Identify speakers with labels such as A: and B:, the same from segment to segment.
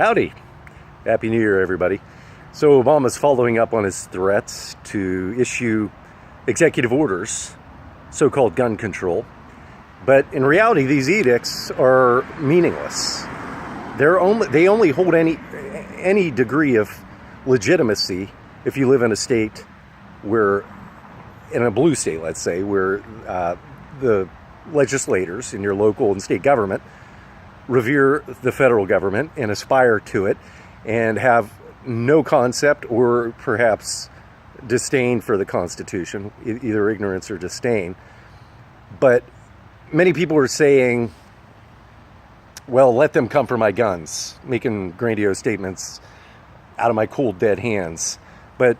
A: Howdy. Happy New Year, everybody. So Obama's following up on his threats to issue executive orders, so-called gun control. But in reality, these edicts are meaningless. They only hold any degree of legitimacy if you live in a state where, in a blue state, let's say, where the legislators in your local and state government revere the federal government and aspire to it and have no concept or perhaps disdain for the Constitution, either ignorance or disdain. But many people are saying, well, let them come for my guns, making grandiose statements out of my cold, dead hands. But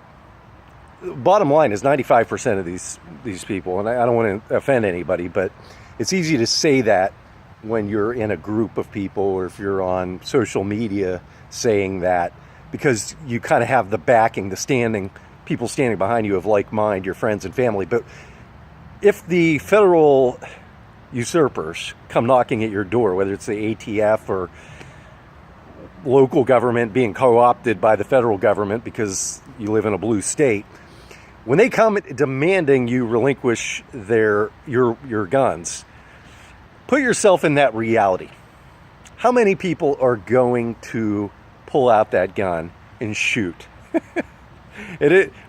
A: bottom line is 95% of these people, and I don't want to offend anybody, but it's easy to say that when you're in a group of people or if you're on social media saying that, because you kind of have the backing, people standing behind you of like mind, your friends and family. But if the federal usurpers come knocking at your door, whether it's the ATF or local government being co-opted by the federal government because you live in a blue state, when they come demanding you relinquish your guns, put yourself in that reality. How many people are going to pull out that gun and shoot?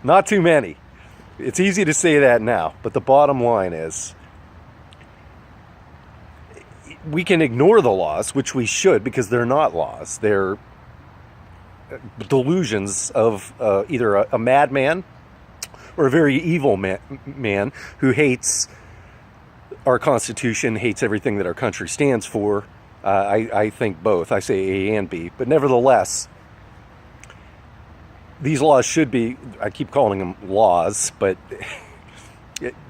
A: Not too many. It's easy to say that now, but the bottom line is we can ignore the laws, which we should, because they're not laws. They're delusions of either a madman or a very evil man who hates our Constitution, hates everything that our country stands for. I think both. I say A and B. But nevertheless, these laws should be, I keep calling them laws, but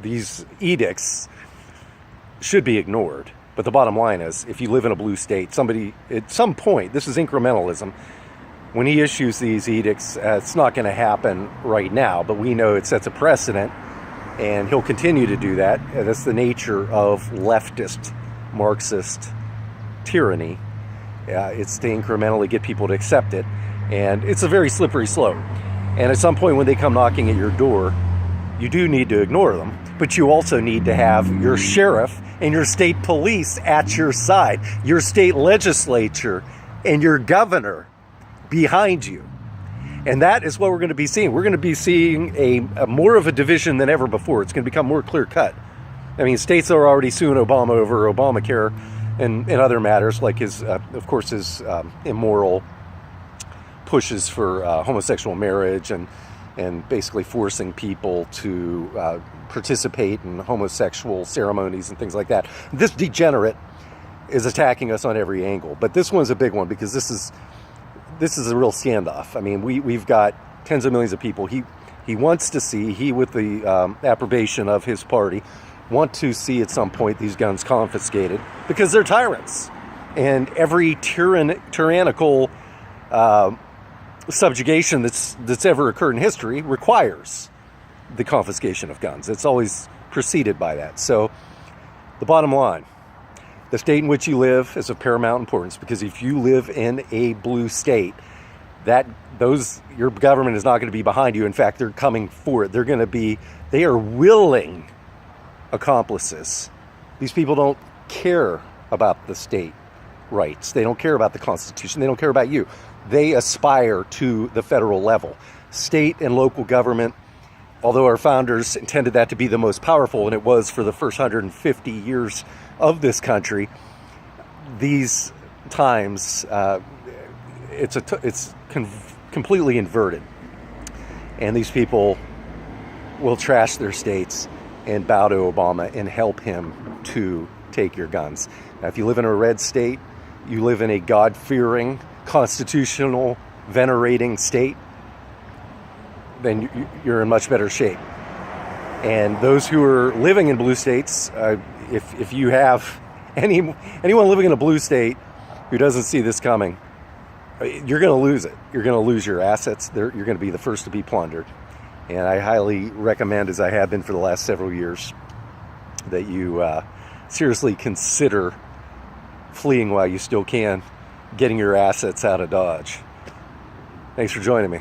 A: these edicts should be ignored. But the bottom line is, if you live in a blue state, somebody, at some point, this is incrementalism, when he issues these edicts, it's not going to happen right now, but we know it sets a precedent, and he'll continue to do that. That's the nature of leftist, Marxist tyranny. It's to incrementally get people to accept it, and it's a very slippery slope. And at some point when they come knocking at your door, you do need to ignore them, but you also need to have your sheriff and your state police at your side, your state legislature and your governor behind you. And that is what we're going to be seeing. We're going to be seeing a more of a division than ever before. It's going to become more clear-cut. I mean, states are already suing Obama over Obamacare and other matters, like his immoral pushes for homosexual marriage and basically forcing people to participate in homosexual ceremonies and things like that. This degenerate is attacking us on every angle. But this one's a big one because this is a real standoff. I mean, we've got tens of millions of people. He wants to see, with the approbation of his party, want to see at some point these guns confiscated because they're tyrants. And every tyrannical subjugation that's ever occurred in history requires the confiscation of guns. It's always preceded by that. So the bottom line, the state in which you live is of paramount importance, because if you live in a blue state, your government is not going to be behind you. In fact, they're coming for it. They are willing accomplices. These people don't care about the state rights. They don't care about the Constitution. They don't care about you. They aspire to the federal level. State and local government, although our founders intended that to be the most powerful, and it was for the first 150 years of this country, these times it's completely inverted, and these people will trash their states and bow to Obama and help him to take your guns. Now, if you live in a red state, you live in a God-fearing, constitutional, venerating state, then you're in much better shape. And those who are living in blue states, if you have anyone living in a blue state who doesn't see this coming, you're going to lose it. You're going to lose your assets. You're going to be the first to be plundered. And I highly recommend, as I have been for the last several years, that you seriously consider fleeing while you still can getting your assets out of Dodge. Thanks for joining me.